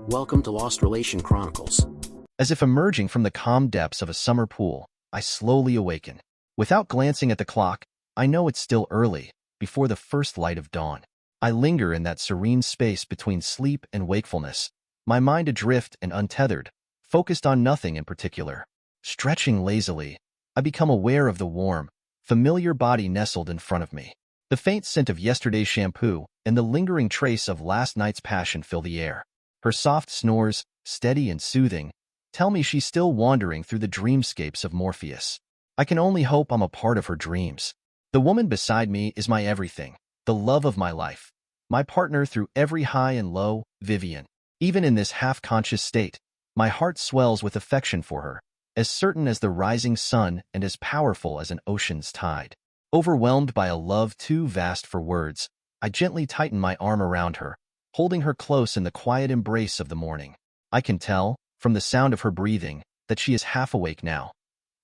Welcome to Lost Relation Chronicles. As if emerging from the calm depths of a summer pool, I slowly awaken. Without glancing at the clock, I know it's still early, before the first light of dawn. I linger in that serene space between sleep and wakefulness, my mind adrift and untethered, focused on nothing in particular. Stretching lazily, I become aware of the warm, familiar body nestled in front of me. The faint scent of yesterday's shampoo and the lingering trace of last night's passion fill the air. Her soft snores, steady and soothing, tell me she's still wandering through the dreamscapes of Morpheus. I can only hope I'm a part of her dreams. The woman beside me is my everything, the love of my life, my partner through every high and low, Vivian. Even in this half-conscious state, my heart swells with affection for her, as certain as the rising sun and as powerful as an ocean's tide. Overwhelmed by a love too vast for words, I gently tighten my arm around her, holding her close in the quiet embrace of the morning. I can tell, from the sound of her breathing, that she is half awake now.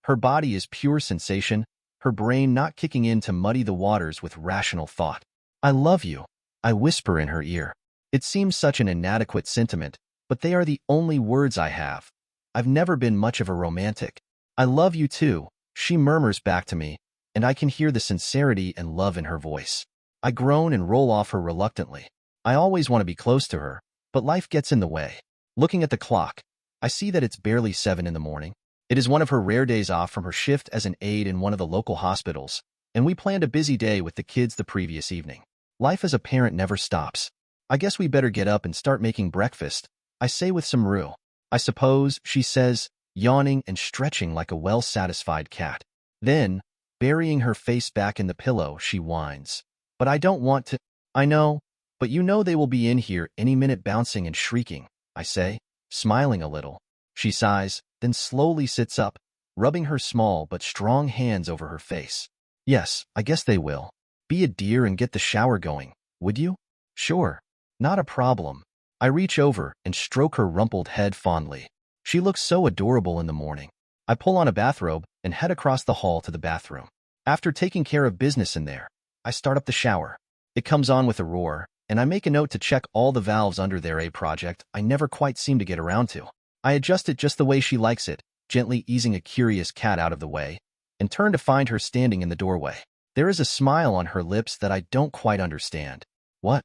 Her body is pure sensation, her brain not kicking in to muddy the waters with rational thought. "I love you," I whisper in her ear. It seems such an inadequate sentiment, but they are the only words I have. I've never been much of a romantic. "I love you too," she murmurs back to me, and I can hear the sincerity and love in her voice. I groan and roll off her reluctantly. I always want to be close to her, but life gets in the way. Looking at the clock, I see that it's barely 7 in the morning. It is one of her rare days off from her shift as an aide in one of the local hospitals, and we planned a busy day with the kids the previous evening. Life as a parent never stops. "I guess we better get up and start making breakfast," I say with some roux. "I suppose," she says, yawning and stretching like a well-satisfied cat. Then, burying her face back in the pillow, she whines. "But I don't want to." "I know, but you know they will be in here any minute bouncing and shrieking," I say, smiling a little. She sighs, then slowly sits up, rubbing her small but strong hands over her face. "Yes, I guess they will. Be a dear and get the shower going, would you?" "Sure. Not a problem." I reach over and stroke her rumpled head fondly. She looks so adorable in the morning. I pull on a bathrobe and head across the hall to the bathroom. After taking care of business in there, I start up the shower. It comes on with a roar, and I make a note to check all the valves under there, a project I never quite seem to get around to. I adjust it just the way she likes it, gently easing a curious cat out of the way, and turn to find her standing in the doorway. There is a smile on her lips that I don't quite understand. "What?"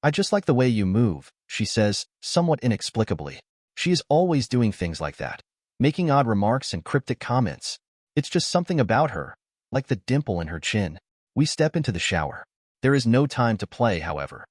"I just like the way you move," she says, somewhat inexplicably. She is always doing things like that, making odd remarks and cryptic comments. It's just something about her, like the dimple in her chin. We step into the shower. There is no time to play, however.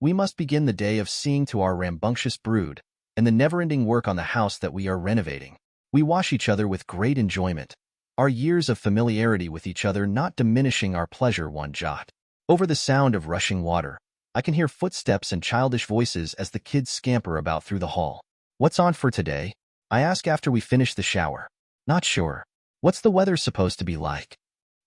We must begin the day of seeing to our rambunctious brood and the never-ending work on the house that we are renovating. We wash each other with great enjoyment, our years of familiarity with each other not diminishing our pleasure one jot. Over the sound of rushing water, I can hear footsteps and childish voices as the kids scamper about through the hall. "What's on for today?" I ask after we finish the shower. "Not sure. What's the weather supposed to be like?"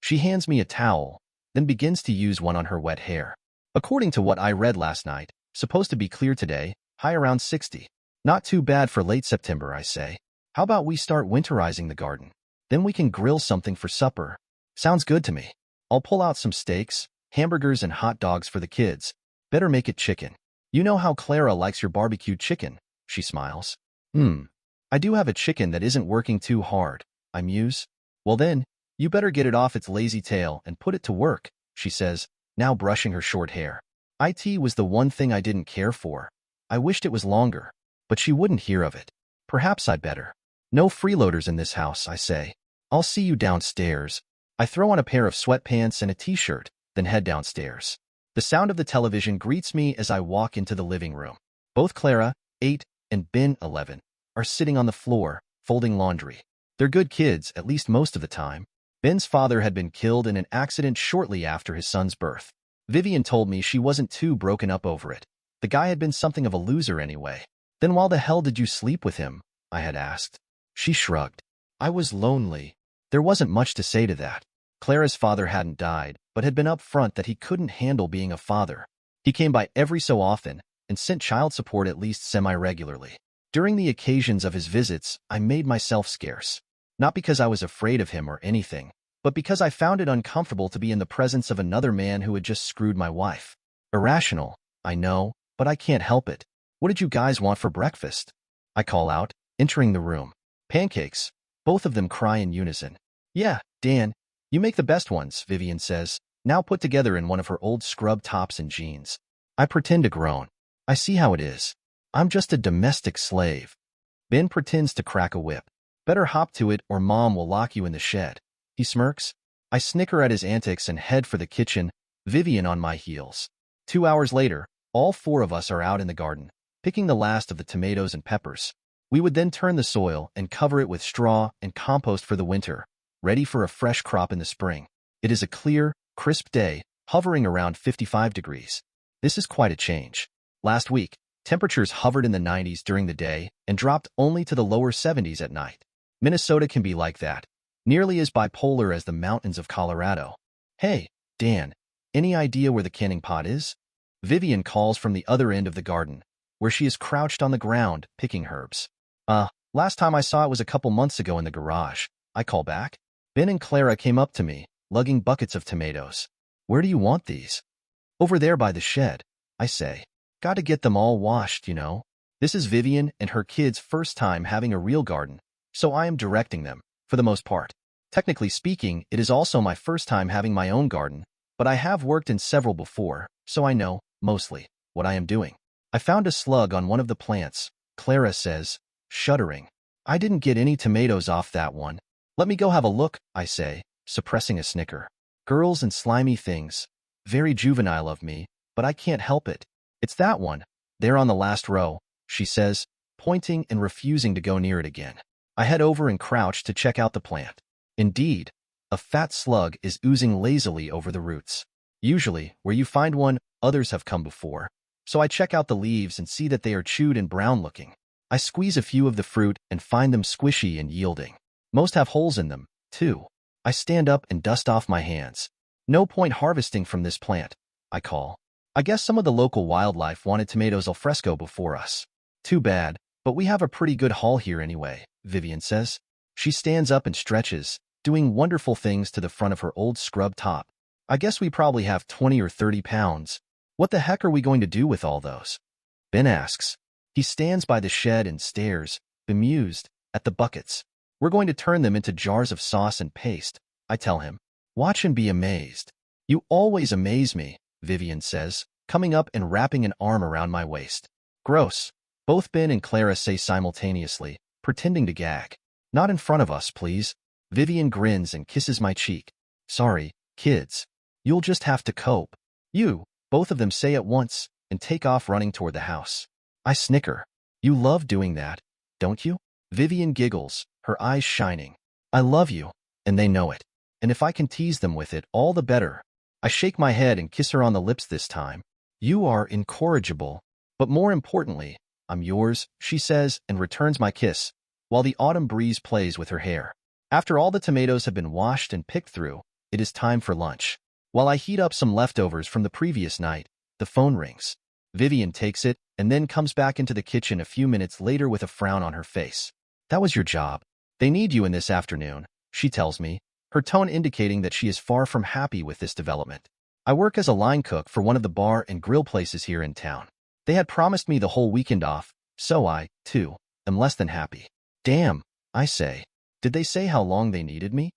She hands me a towel, then begins to use one on her wet hair. "According to what I read last night, supposed to be clear today, high around 60. Not too bad for late September," I say. "How about we start winterizing the garden? Then we can grill something for supper." "Sounds good to me. I'll pull out some steaks, hamburgers and hot dogs for the kids. Better make it chicken. You know how Clara likes your barbecued chicken," she smiles. I do have a chicken that isn't working too hard," I muse. "Well then, you better get it off its lazy tail and put it to work," she says, now brushing her short hair. IT was the one thing I didn't care for. I wished it was longer, but she wouldn't hear of it. "Perhaps I'd better." "No freeloaders in this house," I say. "I'll see you downstairs." I throw on a pair of sweatpants and a t-shirt, then head downstairs. The sound of the television greets me as I walk into the living room. Both Clara, 8, and Ben, 11, are sitting on the floor, folding laundry. They're good kids, at least most of the time. Ben's father had been killed in an accident shortly after his son's birth. Vivian told me she wasn't too broken up over it. The guy had been something of a loser anyway. "Then why the hell did you sleep with him?" I had asked. She shrugged. "I was lonely." There wasn't much to say to that. Clara's father hadn't died, but had been upfront that he couldn't handle being a father. He came by every so often and sent child support at least semi-regularly. During the occasions of his visits, I made myself scarce. Not because I was afraid of him or anything, but because I found it uncomfortable to be in the presence of another man who had just screwed my wife. Irrational, I know, but I can't help it. What did you guys want for breakfast? I call out, entering the room. Pancakes. Both of them cry in unison. Yeah, Dan, you make the best ones, Vivian says, now put together in one of her old scrub tops and jeans. I pretend to groan. I see how it is. I'm just a domestic slave. Ben pretends to crack a whip. Better hop to it or Mom will lock you in the shed. He smirks. I snicker at his antics and head for the kitchen, Vivian on my heels. 2 hours later, all 4 of us are out in the garden, picking the last of the tomatoes and peppers. We would then turn the soil and cover it with straw and compost for the winter, ready for a fresh crop in the spring. It is a clear, crisp day, hovering around 55 degrees. This is quite a change. Last week, temperatures hovered in the 90s during the day and dropped only to the lower 70s at night. Minnesota can be like that, nearly as bipolar as the mountains of Colorado. Hey, Dan, any idea where the canning pot is? Vivian calls from the other end of the garden, where she is crouched on the ground, picking herbs. Last time I saw it was a couple months ago in the garage. I call back. Ben and Clara came up to me, lugging buckets of tomatoes. Where do you want these? Over there by the shed, I say. Got to get them all washed, you know. This is Vivian and her kids' first time having a real garden, so I am directing them, for the most part. Technically speaking, it is also my first time having my own garden, but I have worked in several before, so I know, mostly, what I am doing. I found a slug on one of the plants, Clara says, shuddering. I didn't get any tomatoes off that one. Let me go have a look, I say, suppressing a snicker. Girls and slimy things. Very juvenile of me, but I can't help it. It's that one, there on the last row, she says, pointing and refusing to go near it again. I head over and crouch to check out the plant. Indeed, a fat slug is oozing lazily over the roots. Usually, where you find one, others have come before. So I check out the leaves and see that they are chewed and brown-looking. I squeeze a few of the fruit and find them squishy and yielding. Most have holes in them, too. I stand up and dust off my hands. No point harvesting from this plant, I call. I guess some of the local wildlife wanted tomatoes al fresco before us. Too bad, but we have a pretty good haul here anyway, Vivian says. She stands up and stretches, doing wonderful things to the front of her old scrub top. I guess we probably have 20 or 30 pounds. What the heck are we going to do with all those? Ben asks. He stands by the shed and stares, bemused, at the buckets. We're going to turn them into jars of sauce and paste, I tell him. Watch and be amazed. You always amaze me, Vivian says, coming up and wrapping an arm around my waist. Gross. Both Ben and Clara say simultaneously, pretending to gag. Not in front of us, please. Vivian grins and kisses my cheek. Sorry, kids. You'll just have to cope. You, both of them say at once, and take off running toward the house. I snicker. You love doing that, don't you? Vivian giggles, her eyes shining. I love you, and they know it. And if I can tease them with it, all the better. I shake my head and kiss her on the lips this time. You are incorrigible. But more importantly, I'm yours, she says, and returns my kiss, while the autumn breeze plays with her hair. After all the tomatoes have been washed and picked through, it is time for lunch. While I heat up some leftovers from the previous night, the phone rings. Vivian takes it and then comes back into the kitchen a few minutes later with a frown on her face. That was your job. They need you in this afternoon, she tells me, her tone indicating that she is far from happy with this development. I work as a line cook for one of the bar and grill places here in town. They had promised me the whole weekend off, so I, too, am less than happy. Damn, I say. Did they say how long they needed me?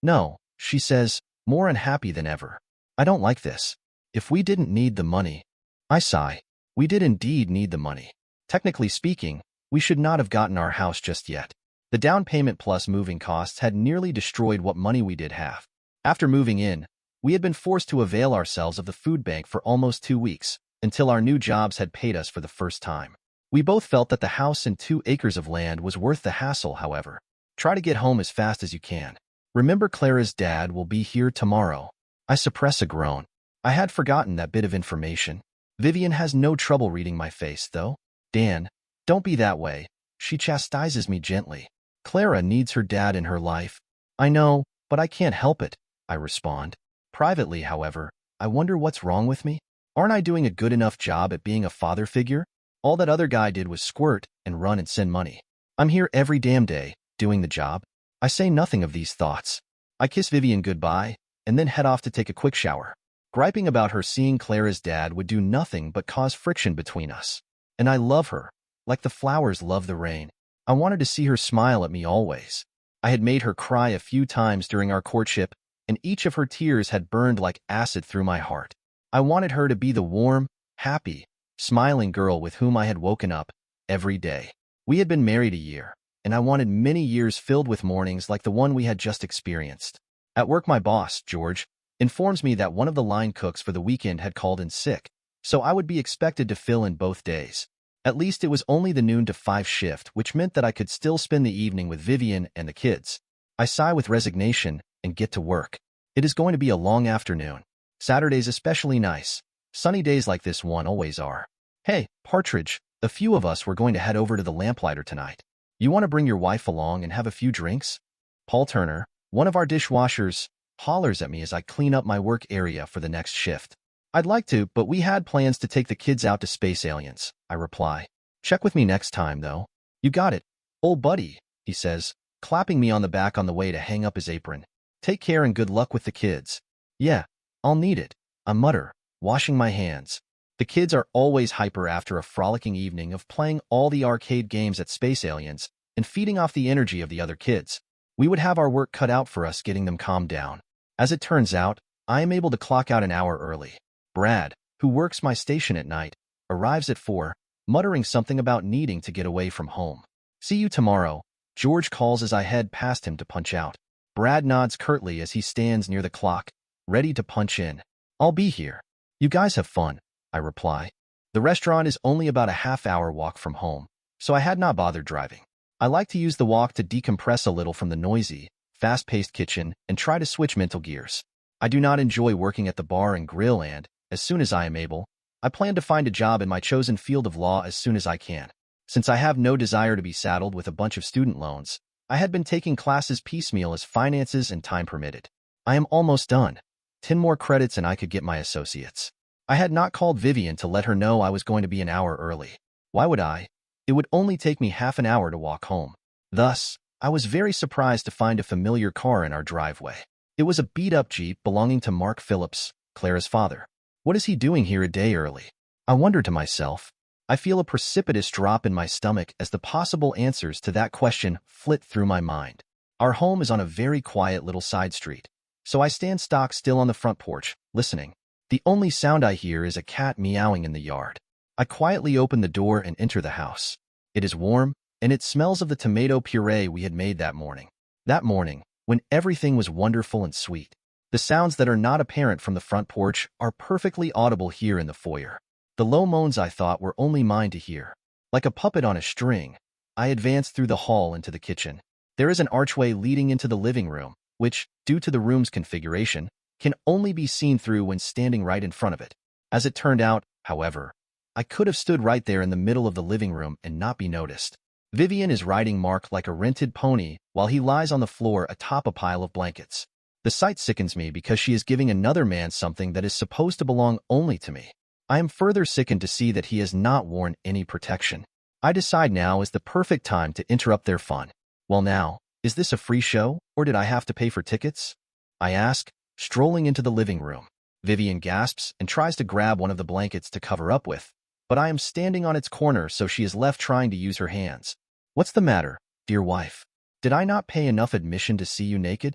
No, she says, more unhappy than ever. I don't like this. If we didn't need the money, I sigh. We did indeed need the money. Technically speaking, we should not have gotten our house just yet. The down payment plus moving costs had nearly destroyed what money we did have. After moving in, we had been forced to avail ourselves of the food bank for almost 2 weeks, until our new jobs had paid us for the first time. We both felt that the house and 2 acres of land was worth the hassle, however. Try to get home as fast as you can. Remember, Clara's dad will be here tomorrow. I suppress a groan. I had forgotten that bit of information. Vivian has no trouble reading my face, though. Dan, don't be that way. She chastises me gently. Clara needs her dad in her life. I know, but I can't help it, I respond. Privately, however, I wonder what's wrong with me. Aren't I doing a good enough job at being a father figure? All that other guy did was squirt and run and send money. I'm here every damn day, doing the job. I say nothing of these thoughts. I kiss Vivian goodbye, and then head off to take a quick shower. Griping about her seeing Clara's dad would do nothing but cause friction between us. And I love her, like the flowers love the rain. I wanted to see her smile at me always. I had made her cry a few times during our courtship, and each of her tears had burned like acid through my heart. I wanted her to be the warm, happy, smiling girl with whom I had woken up every day. We had been married a year, and I wanted many years filled with mornings like the one we had just experienced. At work, my boss, George, informs me that one of the line cooks for the weekend had called in sick, so I would be expected to fill in both days. At least it was only the noon to 5 shift, which meant that I could still spend the evening with Vivian and the kids. I sigh with resignation and get to work. It is going to be a long afternoon. Saturdays especially nice. Sunny days like this one always are. Hey, Partridge, a few of us were going to head over to the Lamplighter tonight. You want to bring your wife along and have a few drinks? Paul Turner, one of our dishwashers, hollers at me as I clean up my work area for the next shift. I'd like to, but we had plans to take the kids out to Space Aliens, I reply. Check with me next time, though. You got it, old buddy, he says, clapping me on the back on the way to hang up his apron. Take care and good luck with the kids. Yeah, I'll need it, I mutter, washing my hands. The kids are always hyper after a frolicking evening of playing all the arcade games at Space Aliens and feeding off the energy of the other kids. We would have our work cut out for us getting them calmed down. As it turns out, I am able to clock out an hour early. Brad, who works my station at night, arrives at 4, muttering something about needing to get away from home. See you tomorrow, George calls as I head past him to punch out. Brad nods curtly as he stands near the clock, ready to punch in. I'll be here. You guys have fun, I reply. The restaurant is only about a half-hour walk from home, so I had not bothered driving. I like to use the walk to decompress a little from the noisy, fast-paced kitchen and try to switch mental gears. I do not enjoy working at the bar and grill and, as soon as I am able, I plan to find a job in my chosen field of law as soon as I can. Since I have no desire to be saddled with a bunch of student loans, I had been taking classes piecemeal as finances and time permitted. I am almost done. 10 more credits and I could get my associates. I had not called Vivian to let her know I was going to be an hour early. Why would I? It would only take me half an hour to walk home. Thus, I was very surprised to find a familiar car in our driveway. It was a beat-up Jeep belonging to Mark Phillips, Clara's father. What is he doing here a day early? I wonder to myself. I feel a precipitous drop in my stomach as the possible answers to that question flit through my mind. Our home is on a very quiet little side street, so I stand stock still on the front porch, listening. The only sound I hear is a cat meowing in the yard. I quietly open the door and enter the house. It is warm, and it smells of the tomato puree we had made that morning. That morning, when everything was wonderful and sweet. The sounds that are not apparent from the front porch are perfectly audible here in the foyer. The low moans I thought were only mine to hear. Like a puppet on a string, I advance through the hall into the kitchen. There is an archway leading into the living room, which, due to the room's configuration, can only be seen through when standing right in front of it. As it turned out, however, I could have stood right there in the middle of the living room and not be noticed. Vivian is riding Mark like a rented pony while he lies on the floor atop a pile of blankets. The sight sickens me because she is giving another man something that is supposed to belong only to me. I am further sickened to see that he has not worn any protection. I decide now is the perfect time to interrupt their fun. Well now, is this a free show, or did I have to pay for tickets? I ask, strolling into the living room. Vivian gasps and tries to grab one of the blankets to cover up with, but I am standing on its corner so she is left trying to use her hands. What's the matter, dear wife? Did I not pay enough admission to see you naked?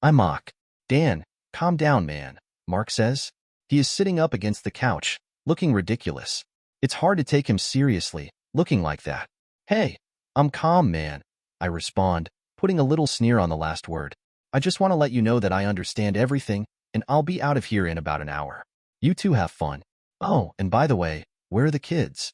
I mock. Dan, calm down, man, Mark says. He is sitting up against the couch, looking ridiculous. It's hard to take him seriously, looking like that. Hey, I'm calm, man, I respond, putting a little sneer on the last word. I just want to let you know that I understand everything, and I'll be out of here in about an hour. You two have fun. Oh, and by the way, where are the kids?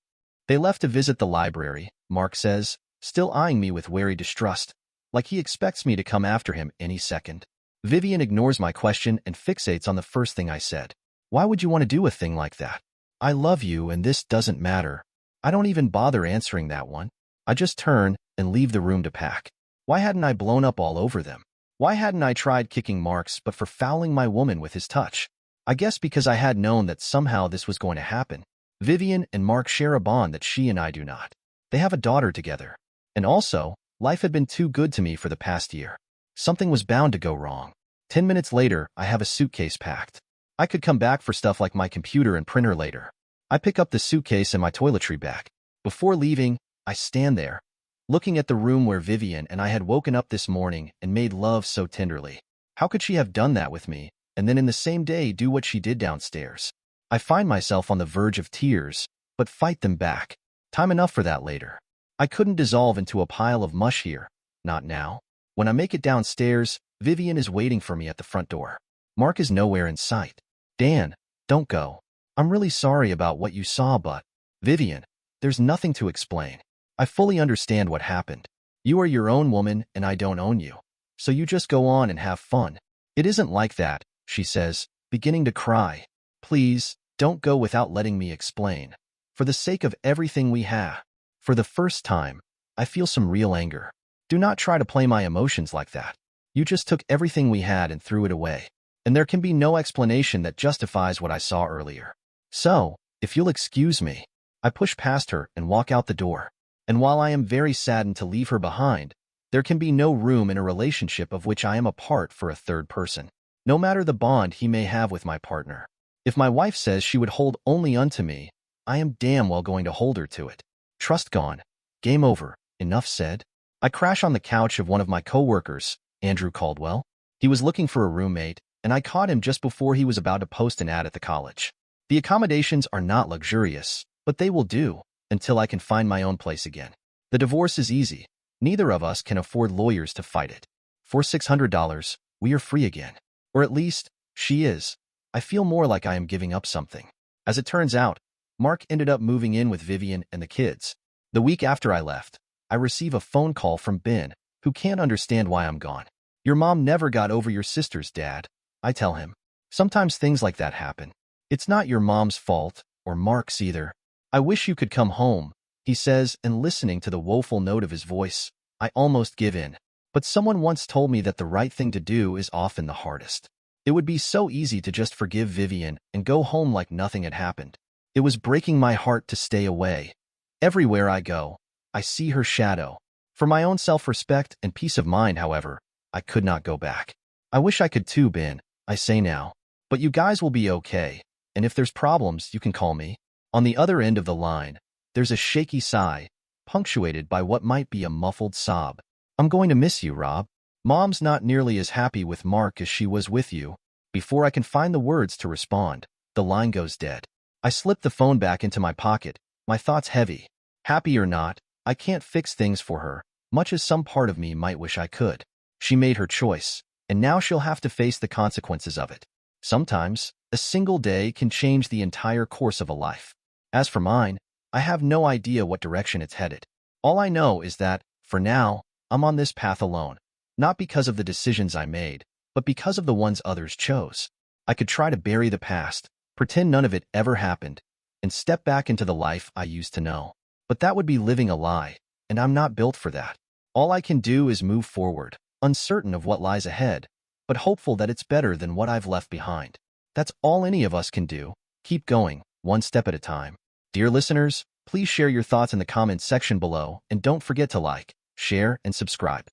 They left to visit the library, Mark says, still eyeing me with wary distrust, like he expects me to come after him any second. Vivian ignores my question and fixates on the first thing I said. Why would you want to do a thing like that? I love you and this doesn't matter. I don't even bother answering that one. I just turn and leave the room to pack. Why hadn't I blown up all over them? Why hadn't I tried kicking Mark's but for fouling my woman with his touch? I guess because I had known that somehow this was going to happen. Vivian and Mark share a bond that she and I do not. They have a daughter together. And also, life had been too good to me for the past year. Something was bound to go wrong. 10 minutes later, I have a suitcase packed. I could come back for stuff like my computer and printer later. I pick up the suitcase and my toiletry bag. Before leaving, I stand there, looking at the room where Vivian and I had woken up this morning and made love so tenderly. How could she have done that with me, and then in the same day do what she did downstairs? I find myself on the verge of tears, but fight them back. Time enough for that later. I couldn't dissolve into a pile of mush here. Not now. When I make it downstairs, Vivian is waiting for me at the front door. Mark is nowhere in sight. Dan, don't go. I'm really sorry about what you saw, but... Vivian, there's nothing to explain. I fully understand what happened. You are your own woman and I don't own you. So you just go on and have fun. It isn't like that, she says, beginning to cry. Please, don't go without letting me explain. For the sake of everything we have. For the first time, I feel some real anger. Do not try to play my emotions like that. You just took everything we had and threw it away. And there can be no explanation that justifies what I saw earlier. So, if you'll excuse me, I push past her and walk out the door. And while I am very saddened to leave her behind, there can be no room in a relationship of which I am a part for a third person, no matter the bond he may have with my partner. If my wife says she would hold only unto me, I am damn well going to hold her to it. Trust gone. Game over. Enough said. I crash on the couch of one of my co-workers, Andrew Caldwell. He was looking for a roommate, and I caught him just before he was about to post an ad at the college. The accommodations are not luxurious, but they will do, until I can find my own place again. The divorce is easy. Neither of us can afford lawyers to fight it. For $600, we are free again. Or at least, she is. I feel more like I am giving up something. As it turns out, Mark ended up moving in with Vivian and the kids. The week after I left, I receive a phone call from Ben, who can't understand why I'm gone. Your mom never got over your sisters, Dad, I tell him. Sometimes things like that happen. It's not your mom's fault, or Mark's either. I wish you could come home, he says, and listening to the woeful note of his voice, I almost give in. But someone once told me that the right thing to do is often the hardest. It would be so easy to just forgive Vivian and go home like nothing had happened. It was breaking my heart to stay away. Everywhere I go, I see her shadow. For my own self-respect and peace of mind, however, I could not go back. I wish I could too, Ben, I say now. But you guys will be okay, and if there's problems, you can call me. On the other end of the line, there's a shaky sigh, punctuated by what might be a muffled sob. I'm going to miss you, Rob. Mom's not nearly as happy with Mark as she was with you. Before I can find the words to respond, the line goes dead. I slip the phone back into my pocket, my thoughts heavy. Happy or not, I can't fix things for her, much as some part of me might wish I could. She made her choice, and now she'll have to face the consequences of it. Sometimes, a single day can change the entire course of a life. As for mine, I have no idea what direction it's headed. All I know is that, for now, I'm on this path alone. Not because of the decisions I made, but because of the ones others chose. I could try to bury the past, pretend none of it ever happened, and step back into the life I used to know. But that would be living a lie, and I'm not built for that. All I can do is move forward, uncertain of what lies ahead, but hopeful that it's better than what I've left behind. That's all any of us can do. Keep going, one step at a time. Dear listeners, please share your thoughts in the comments section below, and don't forget to like, share, and subscribe.